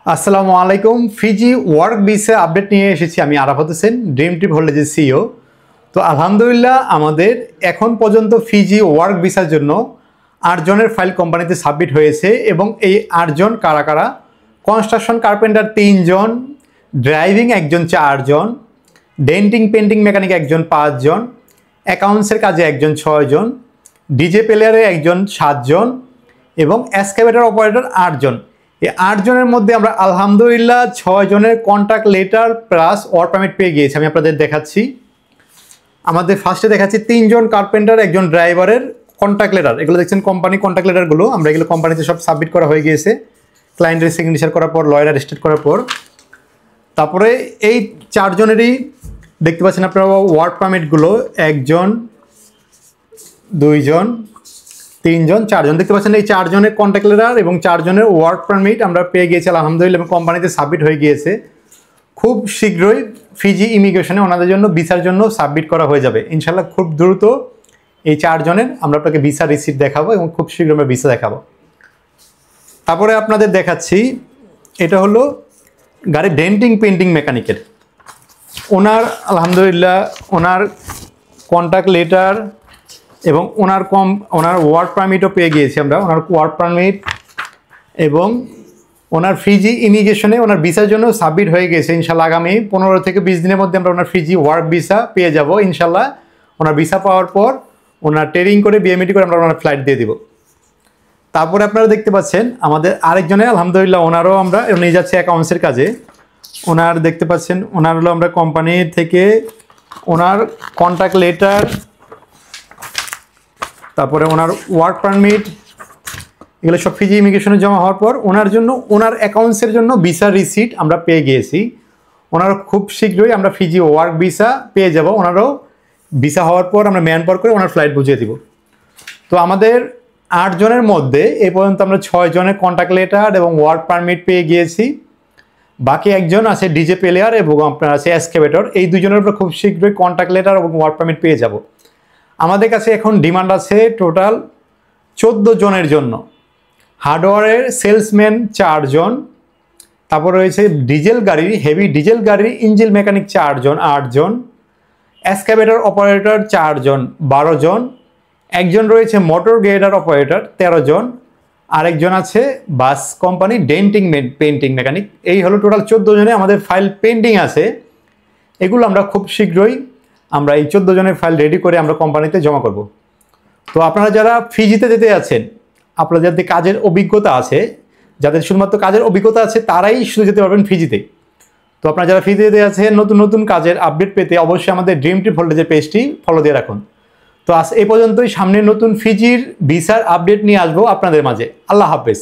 আসসালামু আলাইকুম। Fiji work visa update নিয়ে এসেছি আমি আরাফাত হোসেন, ড্রিম ট্রিপ হোল্ডেজের সিইও। তো আলহামদুলিল্লাহ আমাদের এখন পর্যন্ত ফিজি ওয়ার্ক ভিসার জন্য 8 জনের ফাইল কোম্পানিতে সাবমিট হয়েছে এবং এই 8 জন কারা কারা: কনস্ট্রাকশন কার্পেন্টার 3 জন, ড্রাইভিং একজন 4 জন, ডেন্টিং পেন্টিং মেকানিক একজন 5 জন, অ্যাকাউন্টসের কাজে একজন 6 জন, ডিজে প্লেয়ারে একজন 7 জন এবং এক্সকাভেটর অপারেটর 8 জন। এই 8 জনের মধ্যে আমরা আলহামদুলিল্লাহ 6 জনের contract letter plus work permit পেয়ে গিয়েছি। আমি আপনাদের দেখাচ্ছি। আমাদের ফার্স্টে দেখাচ্ছি 3 জন কার্পেন্টার, একজন ড্রাইভারের কন্ট্রাক্ট লেটার। এগুলো দেখছেন কোম্পানি কন্ট্রাক্ট লেটারগুলো, আমরা এগুলো কোম্পানিতে সব সাবমিট করা হয়ে গিয়েছে, ক্লায়েন্টের সিগনেচার করার পর, লয়ার অ্যাটেস্টেড করার পর। তারপরে এই 4 জনেরই দেখতে পাচ্ছেন আপনারা ওয়ার্ক পারমিটগুলো, 1 জন, 2 জন, 3 জন, 4 জন। দেখতে পাচ্ছেন এই 4 জনের কন্ট্রাক্ট লেটার এবং 4 জনের ওয়ার্ক পারমিট আমরা পেয়ে গিয়েছি আলহামদুলিল্লাহ, এবং কোম্পানিতে সাবমিট হয়ে গিয়েছে। খুব শীঘ্রই ফিজি ইমিগ্রেশনে ওনাদের জন্য ভিসার জন্য সাবমিট করা হয়ে যাবে ইনশাল্লাহ। খুব দ্রুত এই 4 জনের আমরা আপনাকে ভিসা রিসিপ্ট দেখাবো এবং খুব শীঘ্র আমরা ভিসা দেখাবো। তারপরে আপনাদের দেখাচ্ছি, এটা হলো গাড়ির ডেন্টিং পেন্টিং মেকানিকের। ওনার আলহামদুলিল্লাহ ওনার কন্ট্রাক্ট লেটার এবং ওনার ওয়ার্ক পারমিটও পেয়ে গিয়েছি আমরা। ওনার ওয়ার্ক পারমিট এবং ওনার ফিজি ইমিগ্রেশনে ওনার ভিসার জন্য সাবমিট হয়ে গেছে ইনশাল্লাহ। আগামী 15 থেকে 20 দিনের মধ্যে আমরা ওনার ফিজি ওয়ার্ক ভিসা পেয়ে যাব ইনশাল্লাহ। ওনার ভিসা পাওয়ার পর ওনার ট্রেনিং করে বিএমইটি করে আমরা ওনার ফ্লাইট দিয়ে দিব। তারপরে আপনারা দেখতে পাচ্ছেন আমাদের আরেকজনের আলহামদুলিল্লাহ ওনারও আমরা নিয়ে যাচ্ছি অ্যাকাউন্টসের কাজে। ওনার দেখতে পাচ্ছেন ওনার হলো আমরা কোম্পানি থেকে ওনার কন্ট্রাক্ট লেটার, তারপরে ওনার ওয়ার্ক পারমিট, এগুলো সব ফিজি ইমিগ্রেশনে জমা হওয়ার পর ওনার জন্য ওনার অ্যাকাউন্টসের জন্য ভিসার রিসিট আমরা পেয়ে গিয়েছি। ওনারও খুব শীঘ্রই আমরা ফিজি ওয়ার্ক ভিসা পেয়ে যাব। ওনারও ভিসা হওয়ার পর আমরা ম্যান পাওয়ার করে ওনার ফ্লাইট বুঝিয়ে দিব। তো আমাদের 8 জনের মধ্যে এই পর্যন্ত আমরা 6 জনের কন্ট্রাক্ট লেটার এবং ওয়ার্ক পারমিট পেয়ে গিয়েছি। বাকি একজন আছে ডিজে প্লেয়ার এবং আপনার আছে এক্সকাভেটর। এই 2 জনের উপর খুব শীঘ্রই কন্ট্রাক্ট লেটার এবং ওয়ার্ক পারমিট পেয়ে যাব। আমাদের কাছে এখন ডিমান্ড আছে টোটাল 14 জনের জন্য। হার্ডওয়্যারের সেলসম্যান 4 জন, তারপর রয়েছে ডিজেল গাড়ির হেভি ডিজেল গাড়ির ইঞ্জিন মেকানিক 4 জন 8 জন, এক্সকাভেটর অপারেটর 4 জন 12 জন, একজন রয়েছে মোটর গ্রেডার অপারেটর 13 জন, আরেকজন আছে bus company denting painting mechanic. এই হলো টোটাল 14 জনে আমাদের ফাইল পেন্ডিং আছে। এগুলো আমরা খুব শীঘ্রই আমরা এই 14 জনের ফাইল রেডি করে আমরা কোম্পানিতে জমা করব। তো আপনারা যারা ফিজিতে যেতে আছেন, আপনারা যাদের কাজের অভিজ্ঞতা আছে, যাদের শুধুমাত্র কাজের অভিজ্ঞতা আছে তারাই শুধু যেতে পারবেন ফিজিতে। তো আপনারা যারা ফিজিতে যেতে আছেন নতুন নতুন কাজের আপডেট পেতে অবশ্যই আমাদের ড্রিম ট্রিপ হোল্ডেজের পেজটি ফলো দিয়ে রাখুন। তো আজ এই পর্যন্তই। সামনে নতুন ফিজির ভিসার আপডেট নিয়ে আসবো আপনাদের মাঝে। আল্লাহ হাফেজ।